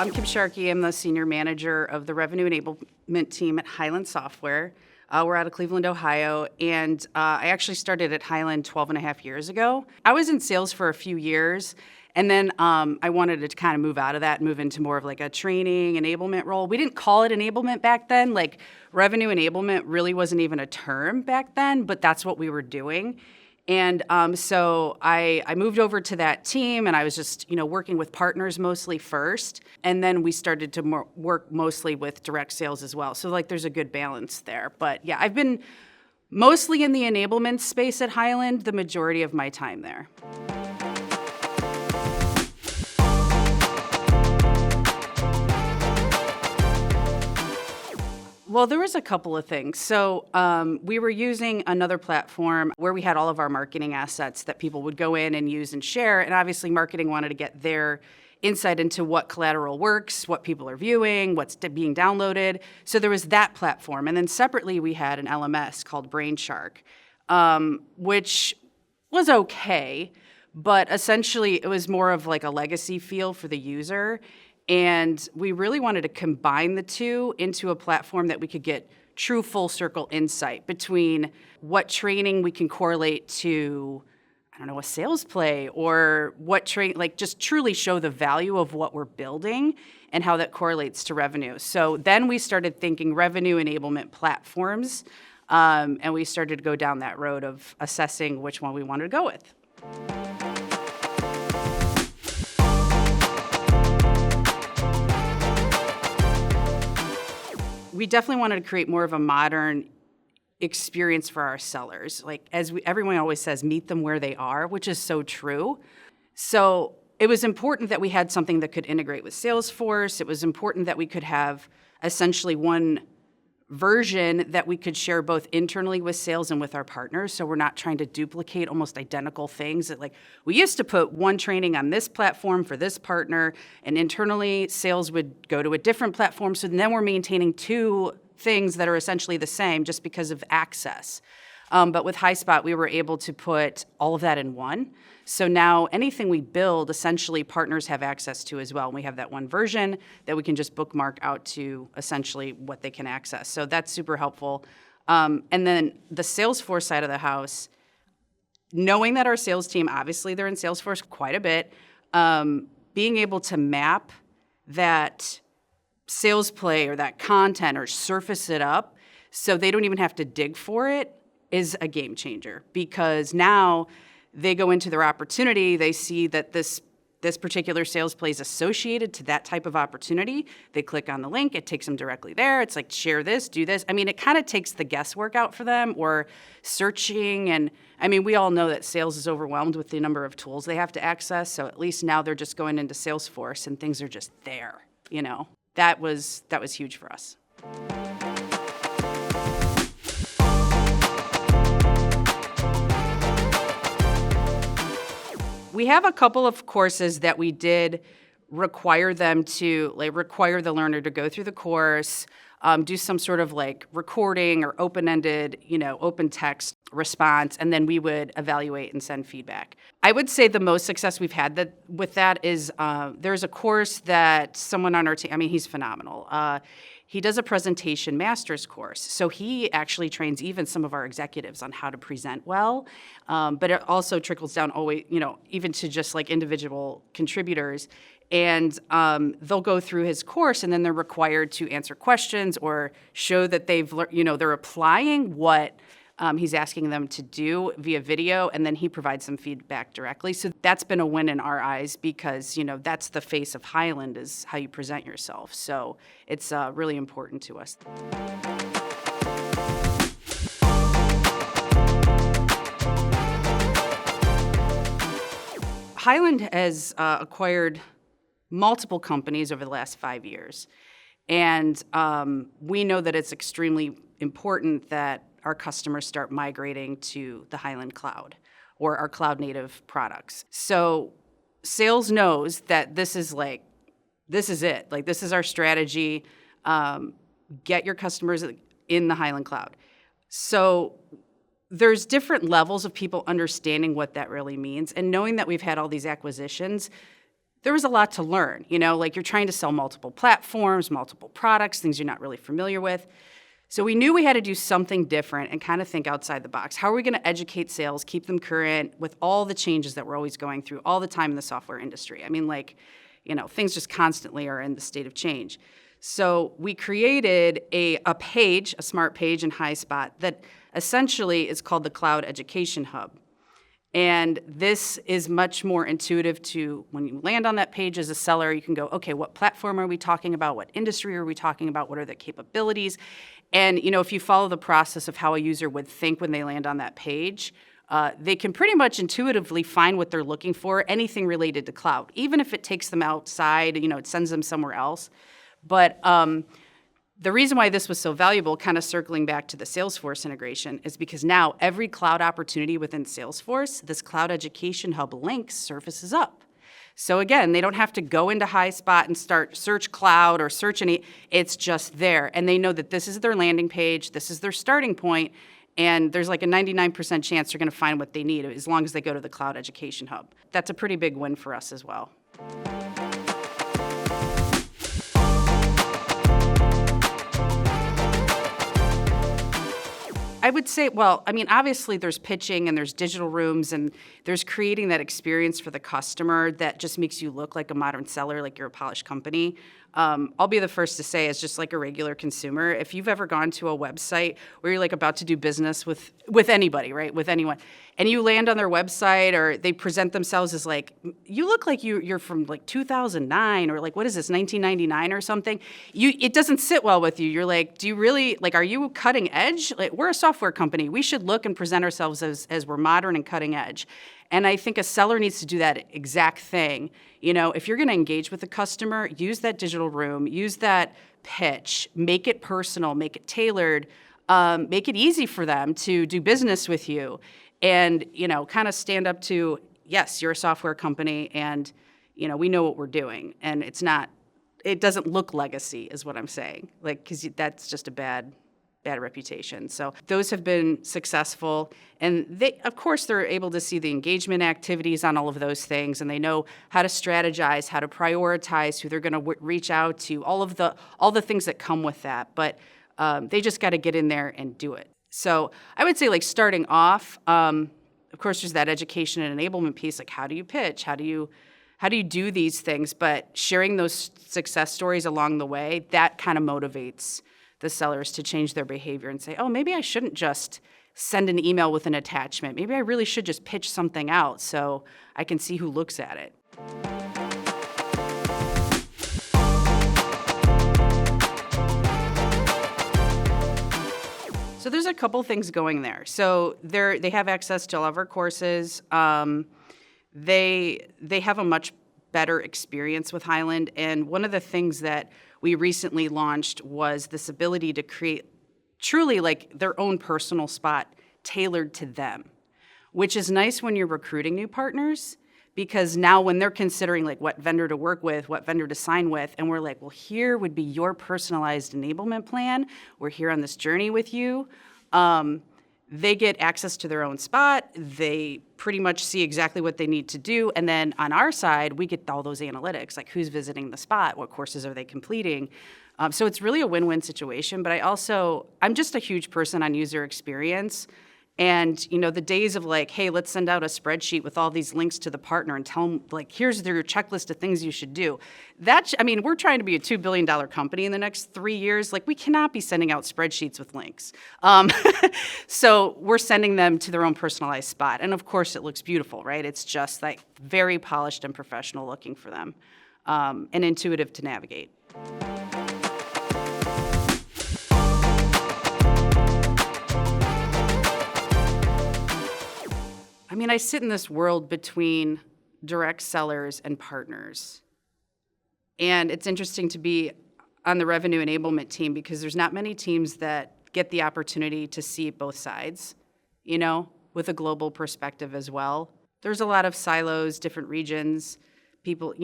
I'm Kim Sharkey. I'm the Senior Manager of the Revenue Enablement team at Hyland Software. We're out of Cleveland, Ohio, and I actually started at Hyland 12 and a half years ago. I was in sales for a few years, and then I wanted to kind of move out of that and move into more of like a training enablement role. We didn't call it enablement back then. Like, revenue enablement really wasn't even a term back then, but that's what we were doing. And so I moved over to that team, and I was just, working with partners mostly first. And then we started to work mostly with direct sales as well. So, there's a good balance there. But, yeah, I've been mostly in the enablement space at Hyland the majority of my time there. Well, there was a couple of things. So we were using another platform where we had all of our marketing assets that people would go in and use and share. And obviously, marketing wanted to get their insight into what collateral works, what people are viewing, what's being downloaded. So there was that platform. And then separately, we had an LMS called Brainshark, which was okay. But essentially, it was more of like a legacy feel for the user. And we really wanted to combine the two into a platform that we could get true full circle insight between what training we can correlate to, a sales play, or what just truly show the value of what we're building and how that correlates to revenue. So then we started thinking revenue enablement platforms, and we started to go down that road of assessing which one we wanted to go with. We definitely wanted to create more of a modern experience for our sellers. Everyone always says, meet them where they are, which is so true. So it was important that we had something that could integrate with Salesforce. It was important that we could have essentially one version that we could share both internally with sales and with our partners. So we're not trying to duplicate almost identical things. We used to put one training on this platform for this partner, and internally sales would go to a different platform. So then we're maintaining two things that are essentially the same just because of access. But with Highspot, we were able to put all of that in one. So now anything we build, essentially partners have access to as well. And we have that one version that we can just bookmark out to essentially what they can access. So that's super helpful. And then the Salesforce side of the house, knowing that our sales team, obviously they're in Salesforce quite a bit, being able to map that sales play or that content or surface it up so they don't even have to dig for it is a game changer, because now they go into their opportunity, they see that this particular sales play is associated to that type of opportunity. They click on the link, it takes them directly there. It's like, share this, do this. It kind of takes the guesswork out for them, or searching. And we all know that sales is overwhelmed with the number of tools they have to access. So at least now they're just going into Salesforce and things are just there, That was huge for us. We have a couple of courses that we did require them to, require the learner to go through the course, do some sort of recording or open-ended, open text response, and then we would evaluate and send feedback. I would say the most success we've had with that is there's a course that someone on our team, he's phenomenal. He does a presentation master's course. So he actually trains even some of our executives on how to present well. But it also trickles down always, even to just individual contributors. And they'll go through his course, and then they're required to answer questions or show that they're applying what he's asking them to do via video, and then he provides some feedback directly. So that's been a win in our eyes, because, that's the face of Hyland, is how you present yourself. So it's really important to us. Hyland has acquired multiple companies over the last 5 years. And we know that it's extremely important that our customers start migrating to the Hyland Cloud or our cloud-native products. So sales knows that this is it. This is our strategy. Get your customers in the Hyland Cloud. So there's different levels of people understanding what that really means. And knowing that we've had all these acquisitions, there was a lot to learn, like you're trying to sell multiple platforms, multiple products, things you're not really familiar with. So we knew we had to do something different and kind of think outside the box. How are we going to educate sales, keep them current with all the changes that we're always going through all the time in the software industry? I mean, things just constantly are in the state of change. So we created a page, a smart page in Highspot that essentially is called the Cloud Education Hub. And this is much more intuitive to when you land on that page as a seller, you can go, okay, what platform are we talking about? What industry are we talking about? What are the capabilities? And, if you follow the process of how a user would think when they land on that page, they can pretty much intuitively find what they're looking for, anything related to cloud, even if it takes them outside, it sends them somewhere else. But the reason why this was so valuable, kind of circling back to the Salesforce integration, is because now every cloud opportunity within Salesforce, this Cloud Education Hub link surfaces up. So again, they don't have to go into Highspot and start search cloud or search it's just there. And they know that this is their landing page, this is their starting point, and there's like a 99% chance they're going to find what they need as long as they go to the Cloud Education Hub. That's a pretty big win for us as well. I would say, obviously there's pitching and there's digital rooms and there's creating that experience for the customer that just makes you look like a modern seller, like you're a polished company. I'll be the first to say, as just like a regular consumer, if you've ever gone to a website where you're like about to do business with anybody, right, with anyone, and you land on their website or they present themselves as like, you look like you're from like 2009 or like, what is this, 1999 or something, it doesn't sit well with you. You're like, do you really, like, are you cutting edge? Like, we're a software company. We should look and present ourselves as we're modern and cutting edge. And I think a seller needs to do that exact thing. If you're going to engage with a customer, use that digital room, use that pitch, make it personal, make it tailored, make it easy for them to do business with you. And, kind of stand up to, yes, you're a software company and, we know what we're doing. And it doesn't look legacy is what I'm saying. Like, because that's just a bad reputation. So those have been successful. And they're able to see the engagement activities on all of those things. And they know how to strategize, how to prioritize, who they're going to reach out to, all the things that come with that. But they just got to get in there and do it. So I would say, like, starting off, of course, there's that education and enablement piece. Like, how do you pitch? How do you do these things? But sharing those success stories along the way, that kind of motivates the sellers to change their behavior and say, oh, maybe I shouldn't just send an email with an attachment. Maybe I really should just pitch something out so I can see who looks at it. So there's a couple things going there. So they have access to all of our courses. They have a much better experience with Hyland. And one of the things that we recently launched was this ability to create truly like their own personal spot tailored to them, which is nice when you're recruiting new partners, because now when they're considering like what vendor to work with, what vendor to sign with, and we're like, well, here would be your personalized enablement plan. We're here on this journey with you. They get access to their own spot. They pretty much see exactly what they need to do. And then on our side, we get all those analytics, like who's visiting the spot, what courses are they completing. So it's really a win-win situation. But I'm just a huge person on user experience. And, the days of like, hey, let's send out a spreadsheet with all these links to the partner and tell them, like, here's their checklist of things you should do. We're trying to be a $2 billion company in the next 3 years. Like, we cannot be sending out spreadsheets with links. So we're sending them to their own personalized spot. And of course, it looks beautiful, right? It's just like very polished and professional looking for them, and intuitive to navigate. I sit in this world between direct sellers and partners. And it's interesting to be on the revenue enablement team because there's not many teams that get the opportunity to see both sides, with a global perspective as well. There's a lot of silos, different regions, people,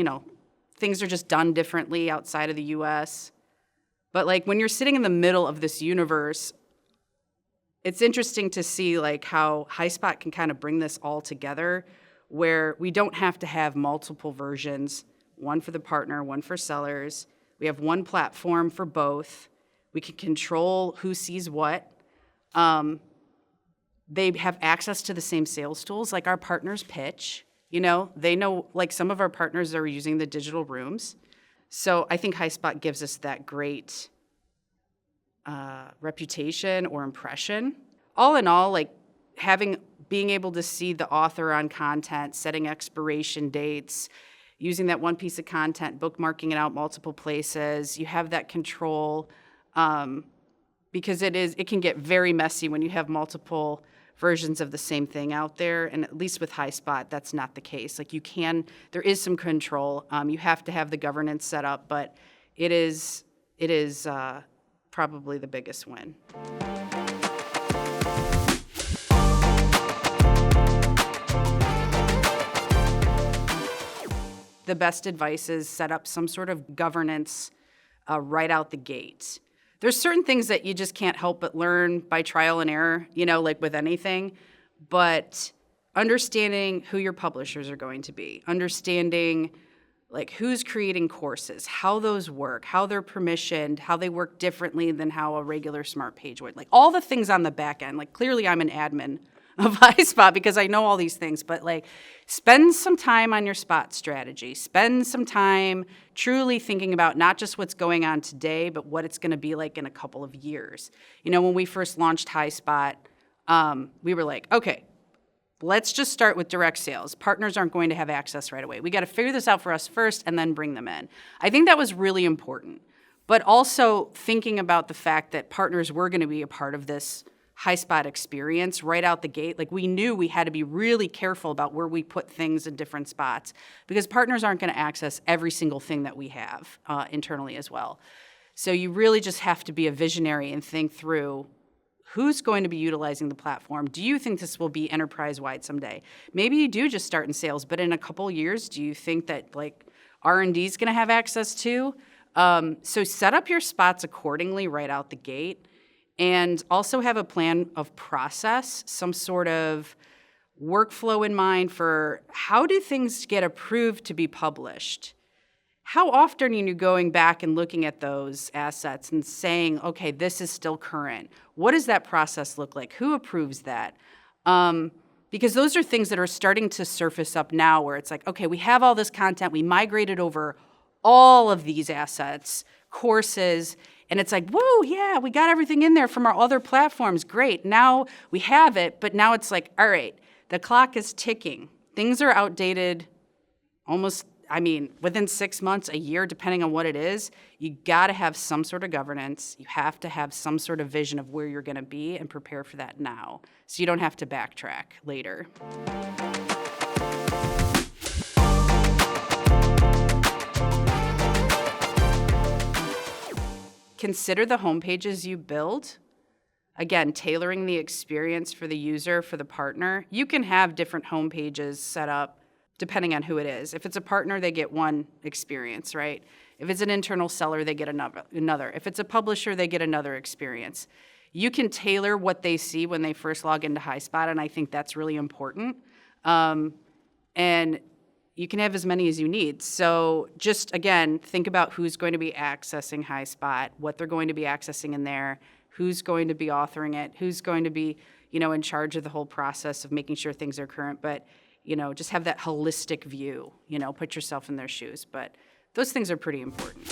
things are just done differently outside of the US. But like when you're sitting in the middle of this universe, it's interesting to see like how Highspot can kind of bring this all together where we don't have to have multiple versions one for the partner, one for sellers. We have one platform for both. We can control who sees what. They have access to the same sales tools, like our partners pitch. They know, like some of our partners are using the digital rooms. So I think Highspot gives us that great reputation or impression. All in all, like being able to see the author on content, setting expiration dates, using that one piece of content, bookmarking it out multiple places, you have that control, because it can get very messy when you have multiple versions of the same thing out there, and at least with Highspot, that's not the case. Like there is some control. You have to have the governance set up, but it is probably the biggest win. The best advice is set up some sort of governance right out the gate. There's certain things that you just can't help but learn by trial and error, like with anything, but understanding who your publishers are going to be, understanding like who's creating courses, how those work, how they're permissioned, how they work differently than how a regular SmartPage would, like all the things on the back end. Like clearly I'm an admin of Highspot because I know all these things, but like spend some time on your spot strategy. Spend some time truly thinking about not just what's going on today, but what it's going to be like in a couple of years. When we first launched Highspot, we were like, okay, let's just start with direct sales. Partners aren't going to have access right away. We got to figure this out for us first and then bring them in. I think that was really important, but also thinking about the fact that partners were going to be a part of this Highspot experience right out the gate. Like we knew we had to be really careful about where we put things in different spots because partners aren't going to access every single thing that we have internally as well. So you really just have to be a visionary and think through who's going to be utilizing the platform. Do you think this will be enterprise-wide someday? Maybe you do just start in sales, but in a couple years, do you think that like R&D is going to have access to? So set up your spots accordingly right out the gate. And also have a plan of process, some sort of workflow in mind for how do things get approved to be published? How often are you going back and looking at those assets and saying, okay, this is still current? What does that process look like? Who approves that? Because those are things that are starting to surface up now where it's like, okay, we have all this content. We migrated over all of these assets, courses, and it's like, whoa, yeah, we got everything in there from our other platforms. Great. Now we have it, but now it's like, all right, the clock is ticking. Things are outdated within 6 months, a year, depending on what it is. You got to have some sort of governance. You have to have some sort of vision of where you're going to be and prepare for that now so you don't have to backtrack later. Consider the homepages you build. Again, tailoring the experience for the user, for the partner. You can have different homepages set up depending on who it is. If it's a partner, they get one experience, right? If it's an internal seller, they get another. If it's a publisher, they get another experience. You can tailor what they see when they first log into Highspot, and I think that's really important. And you can have as many as you need. So just, again, think about who's going to be accessing Highspot, what they're going to be accessing in there, who's going to be authoring it, who's going to be, in charge of the whole process of making sure things are current. But, just have that holistic view, put yourself in their shoes. But those things are pretty important.